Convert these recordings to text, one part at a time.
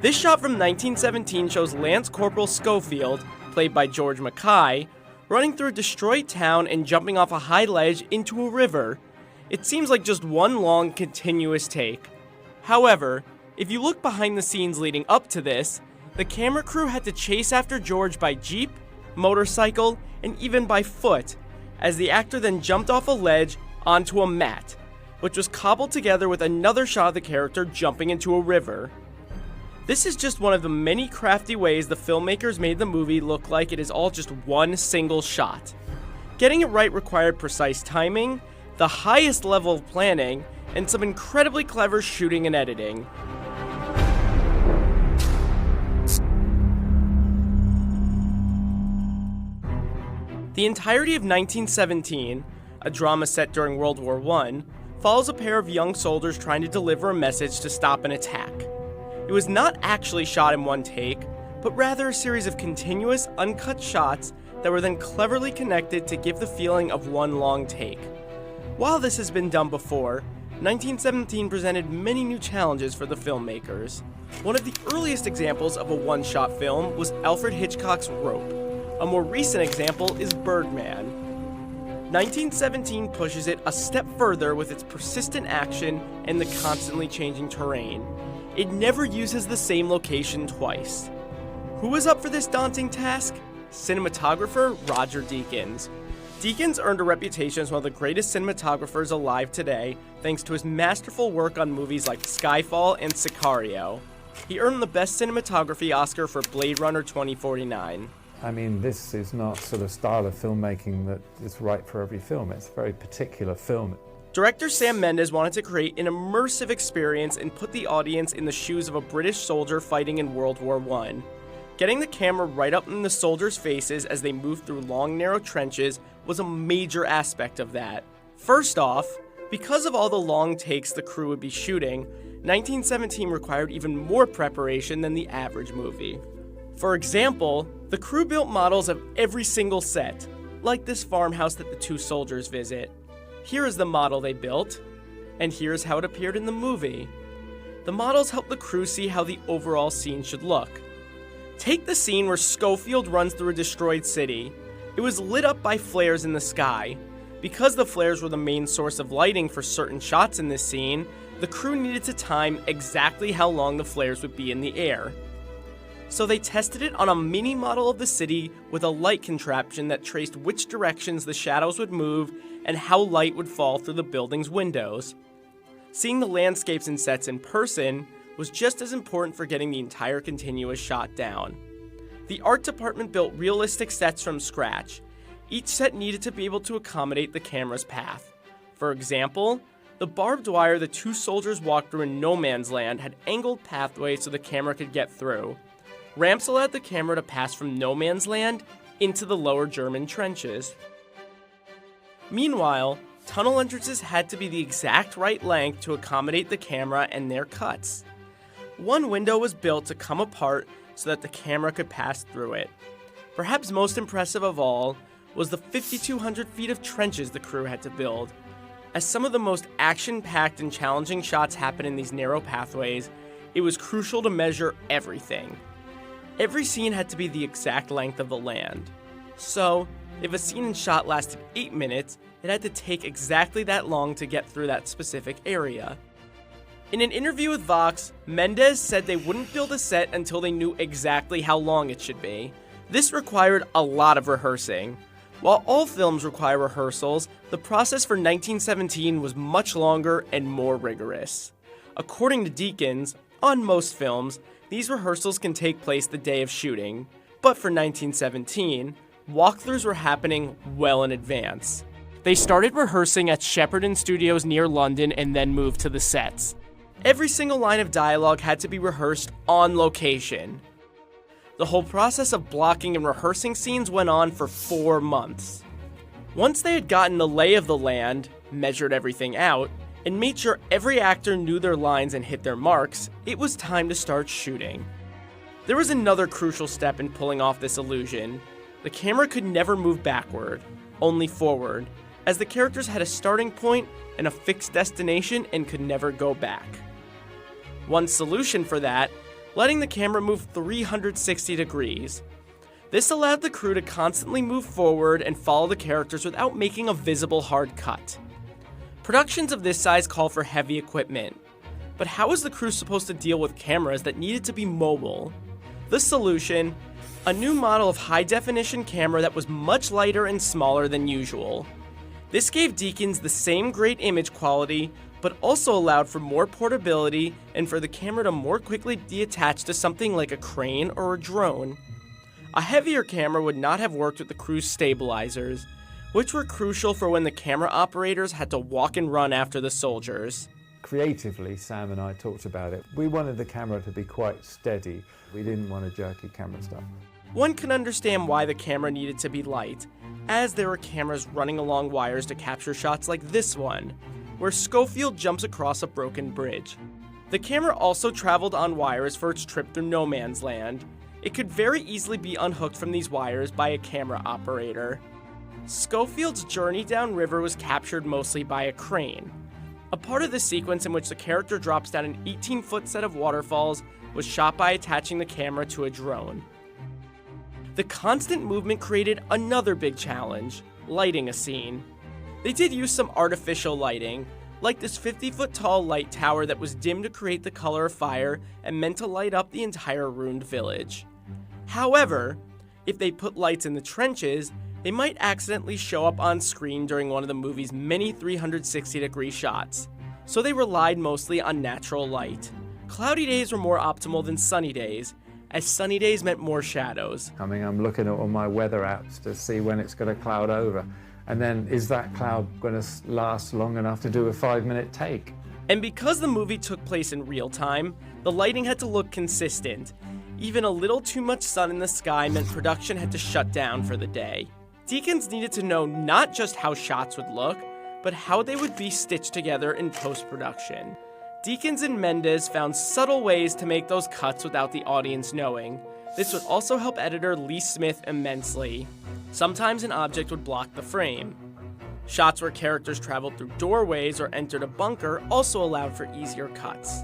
This shot from 1917 shows Lance Corporal Schofield, played by George Mackay, running through a destroyed town and jumping off a high ledge into a river. It seems like just one long, continuous take. However, if you look behind the scenes leading up to this, the camera crew had to chase after George by jeep, motorcycle, and even by foot, as the actor then jumped off a ledge onto a mat, which was cobbled together with another shot of the character jumping into a river. This is just one of the many crafty ways the filmmakers made the movie look like it is all just one single shot. Getting it right required precise timing, the highest level of planning, and some incredibly clever shooting and editing. The entirety of 1917, a drama set during World War I, follows a pair of young soldiers trying to deliver a message to stop an attack. It was not actually shot in one take, but rather a series of continuous, uncut shots that were then cleverly connected to give the feeling of one long take. While this has been done before, 1917 presented many new challenges for the filmmakers. One of the earliest examples of a one-shot film was Alfred Hitchcock's Rope. A more recent example is Birdman. 1917 pushes it a step further with its persistent action and the constantly changing terrain. It never uses the same location twice. Who was up for this daunting task? Cinematographer Roger Deakins. Deakins earned a reputation as one of the greatest cinematographers alive today thanks to his masterful work on movies like Skyfall and Sicario. He earned the Best Cinematography Oscar for Blade Runner 2049. I mean, this is not sort of style of filmmaking that is right for every film. It's a very particular film. Director Sam Mendes wanted to create an immersive experience and put the audience in the shoes of a British soldier fighting in World War I. Getting the camera right up in the soldiers' faces as they moved through long, narrow trenches was a major aspect of that. First off, because of all the long takes the crew would be shooting, 1917 required even more preparation than the average movie. For example, the crew built models of every single set, like this farmhouse that the two soldiers visit. Here is the model they built, and here's how it appeared in the movie. The models help the crew see how the overall scene should look. Take the scene where Schofield runs through a destroyed city. It was lit up by flares in the sky. Because the flares were the main source of lighting for certain shots in this scene, the crew needed to time exactly how long the flares would be in the air. So they tested it on a mini model of the city with a light contraption that traced which directions the shadows would move and how light would fall through the building's windows. Seeing the landscapes and sets in person was just as important for getting the entire continuous shot down. The art department built realistic sets from scratch. Each set needed to be able to accommodate the camera's path. For example, the barbed wire the two soldiers walked through in no man's land had angled pathways so the camera could get through. Ramps allowed the camera to pass from no man's land into the lower German trenches. Meanwhile, tunnel entrances had to be the exact right length to accommodate the camera and their cuts. One window was built to come apart so that the camera could pass through it. Perhaps most impressive of all was the 5,200 feet of trenches the crew had to build. As some of the most action-packed and challenging shots happen in these narrow pathways, it was crucial to measure everything. Every scene had to be the exact length of the land. So, if a scene and shot lasted 8 minutes, it had to take exactly that long to get through that specific area. In an interview with Vox, Mendes said they wouldn't build a set until they knew exactly how long it should be. This required a lot of rehearsing. While all films require rehearsals, the process for 1917 was much longer and more rigorous. According to Deakins, on most films, these rehearsals can take place the day of shooting, but for 1917, walkthroughs were happening well in advance. They started rehearsing at Shepperton Studios near London and then moved to the sets. Every single line of dialogue had to be rehearsed on location. The whole process of blocking and rehearsing scenes went on for 4 months. Once they had gotten the lay of the land, measured everything out, and made sure every actor knew their lines and hit their marks, it was time to start shooting. There was another crucial step in pulling off this illusion. The camera could never move backward, only forward, as the characters had a starting point and a fixed destination and could never go back. One solution for that letting the camera move 360 degrees. This allowed the crew to constantly move forward and follow the characters without making a visible hard cut. Productions of this size call for heavy equipment, but how was the crew supposed to deal with cameras that needed to be mobile? The solution: a new model of high-definition camera that was much lighter and smaller than usual. This gave Deakins the same great image quality, but also allowed for more portability and for the camera to more quickly be attached to something like a crane or a drone. A heavier camera would not have worked with the crew's stabilizers, which were crucial for when the camera operators had to walk and run after the soldiers. Creatively, Sam and I talked about it. We wanted the camera to be quite steady. We didn't want a jerky camera stuff. One can understand why the camera needed to be light, as there were cameras running along wires to capture shots like this one, where Schofield jumps across a broken bridge. The camera also traveled on wires for its trip through no man's land. It could very easily be unhooked from these wires by a camera operator. Schofield's journey downriver was captured mostly by a crane. A part of the sequence in which the character drops down an 18-foot set of waterfalls was shot by attaching the camera to a drone. The constant movement created another big challenge: lighting a scene. They did use some artificial lighting, like this 50-foot tall light tower that was dimmed to create the color of fire and meant to light up the entire ruined village. However, if they put lights in the trenches, they might accidentally show up on screen during one of the movie's many 360-degree shots, so they relied mostly on natural light. Cloudy days were more optimal than sunny days, as sunny days meant more shadows. I'm looking at all my weather apps to see when it's going to cloud over. And then, is that cloud going to last long enough to do a 5-minute take? And because the movie took place in real time, the lighting had to look consistent. Even a little too much sun in the sky meant production had to shut down for the day. Deakins needed to know not just how shots would look, but how they would be stitched together in post-production. Deakins and Mendes found subtle ways to make those cuts without the audience knowing. This would also help editor Lee Smith immensely. Sometimes an object would block the frame. Shots where characters traveled through doorways or entered a bunker also allowed for easier cuts.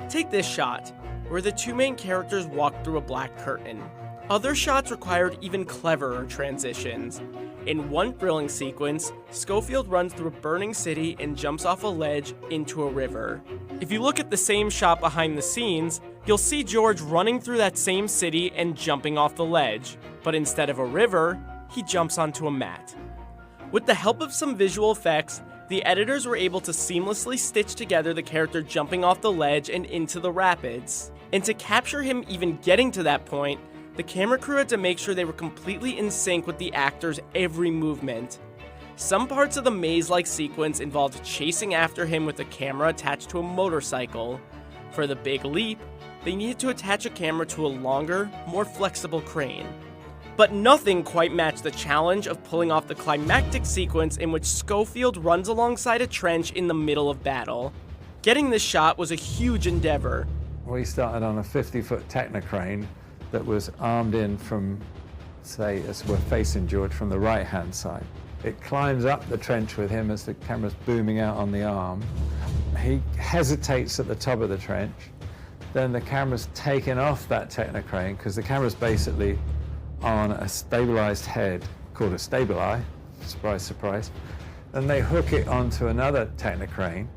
Take this shot, where the two main characters walked through a black curtain. Other shots required even cleverer transitions. In one thrilling sequence, Schofield runs through a burning city and jumps off a ledge into a river. If you look at the same shot behind the scenes, you'll see George running through that same city and jumping off the ledge, but instead of a river, he jumps onto a mat. With the help of some visual effects, the editors were able to seamlessly stitch together the character jumping off the ledge and into the rapids. And to capture him even getting to that point, the camera crew had to make sure they were completely in sync with the actor's every movement. Some parts of the maze-like sequence involved chasing after him with a camera attached to a motorcycle. For the big leap, they needed to attach a camera to a longer, more flexible crane. But nothing quite matched the challenge of pulling off the climactic sequence in which Schofield runs alongside a trench in the middle of battle. Getting this shot was a huge endeavor. We started on a 50-foot Technocrane that was armed in from, say, as we're facing George, from the right-hand side. It climbs up the trench with him as the camera's booming out on the arm. He hesitates at the top of the trench. Then the camera's taken off that Technocrane because the camera's basically on a stabilized head called a Stabili. Surprise, surprise. Then they hook it onto another Technocrane,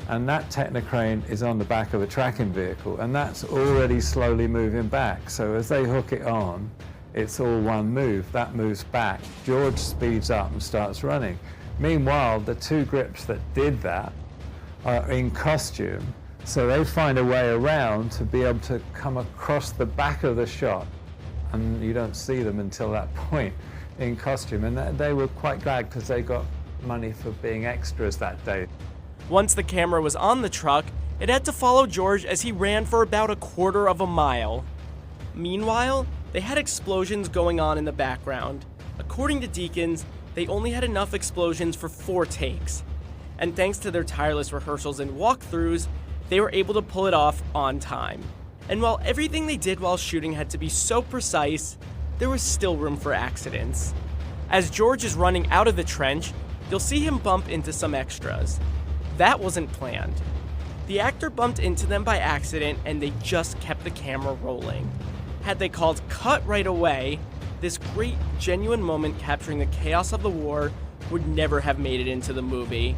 and that Technocrane is on the back of a tracking vehicle, and that's already slowly moving back. So as they hook it on, it's all one move. That moves back. George speeds up and starts running. Meanwhile, the two grips that did that are in costume, so they find a way around to be able to come across the back of the shot, and you don't see them until that point in costume. And they were quite glad because they got money for being extras that day. Once the camera was on the truck, it had to follow George as he ran for about a quarter of a mile. Meanwhile, they had explosions going on in the background. According to Deakins, they only had enough explosions for 4 takes. And thanks to their tireless rehearsals and walkthroughs, they were able to pull it off on time. And while everything they did while shooting had to be so precise, there was still room for accidents. As George is running out of the trench, you'll see him bump into some extras. That wasn't planned. The actor bumped into them by accident and they just kept the camera rolling. Had they called cut right away, this great, genuine moment capturing the chaos of the war would never have made it into the movie.